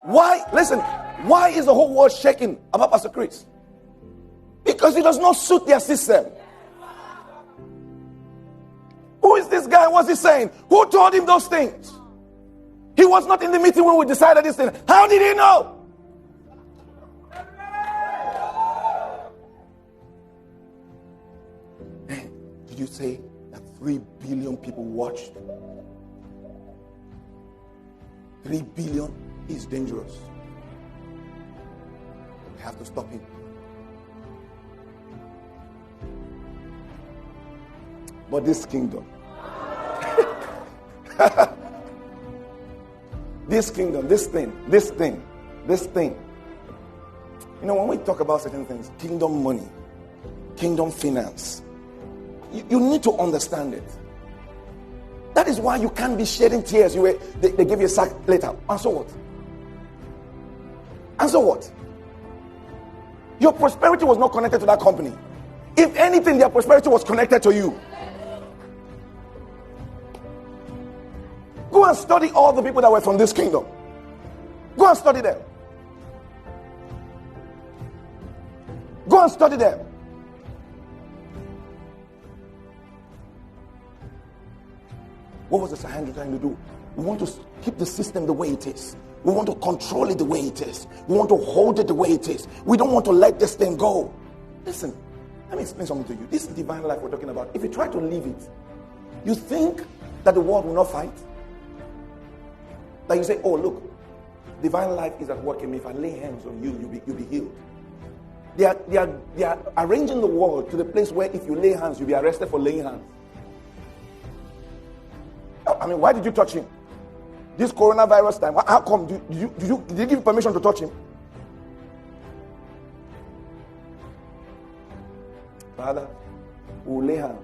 Why? Listen, why is the whole world shaking about Pastor Chris? Because it does not suit their system. Who is this guy? What's he saying? Who told him those things? He was not in the meeting when we decided this thing. How did he know? Did you say that 3 billion people watched? 3 billion is dangerous. We have to stop him. But this kingdom, this kingdom, this thing. You know, when we talk about certain things, kingdom money, kingdom finance, you need to understand it. That is why you can't be shedding tears. They give you a sack later. And so what? And so what? Your prosperity was not connected to that company. If anything, their prosperity was connected to you. Go and study all the people that were from this kingdom. Go and study them. Go and study them. What was the Sahara trying to do? We want to keep the system the way it is. We want to control it the way it is. We want to hold it the way it is. We don't want to let this thing go. Listen, let me explain something to you. This divine life we're talking about, if you try to live it, you think that the world will not fight? Like you say, oh look, divine life is at work in me. If I lay hands on you, you'll be healed. They are arranging the world to the place where if you lay hands, you'll be arrested for laying hands. I mean, why did you touch him? This coronavirus time, how come? Did you give you permission to touch him? Father, we'll lay hands.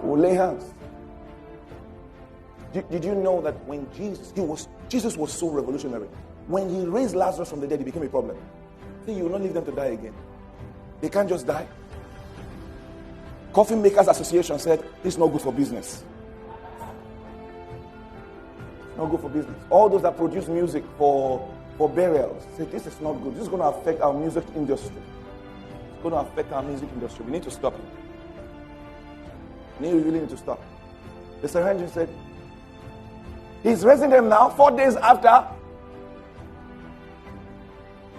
We'll lay hands. Did you know that when Jesus was so revolutionary? When he raised Lazarus from the dead, it became a problem. See, you will not leave them to die again. They can't just die. Coffee Makers Association said, this is not good for business. Not good for business. All those that produce music for burials say, this is not good. This is going to affect our music industry. It's going to affect our music industry. We need to stop it. We really need to stop. The Sahara said, he's raising them now, 4 days after.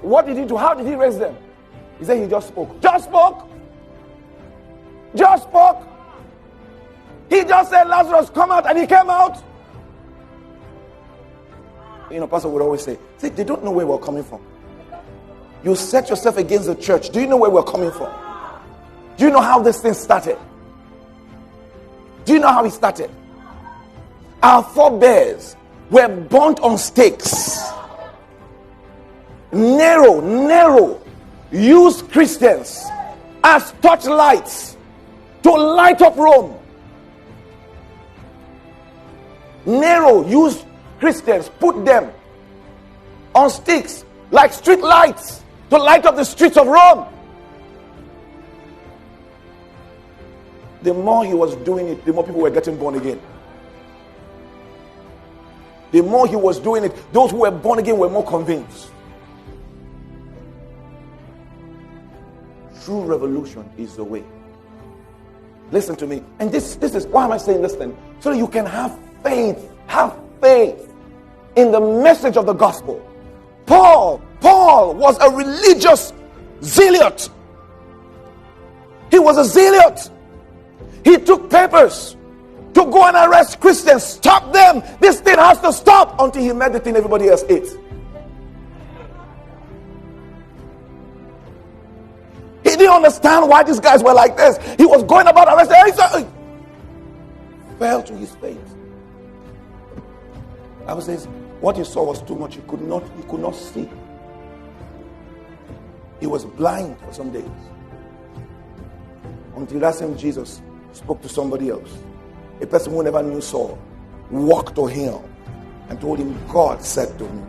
What did he do? How did he raise them? He said he just spoke. Just spoke. Just spoke. He just said, Lazarus, come out, and he came out. You know, Pastor would always say, see, they don't know where we're coming from. You set yourself against the church. Do you know where we're coming from? Do you know how this thing started? Do you know how it started? Our forebears were burnt on stakes. Nero used Christians as torchlights to light up Rome. Nero used Christians, put them on sticks like street lights to light up the streets of Rome. The more he was doing it, the more people were getting born again. The more he was doing it, those who were born again were more convinced. True revolution is the way. Listen to me. And this is, why am I saying this then? So that you can have faith in the message of the gospel. Paul was a religious zealot. He was a zealot. He took papers to go and arrest Christians, stop them. This thing has to stop until he met the thing everybody else ate. He didn't understand why these guys were like this. He was going about arresting. He fell to his face. The Bible says, what he saw was too much. He could not see. He was blind for some days. Until that same Jesus spoke to somebody else. A person who never knew Saul walked to him and told him, God said to me.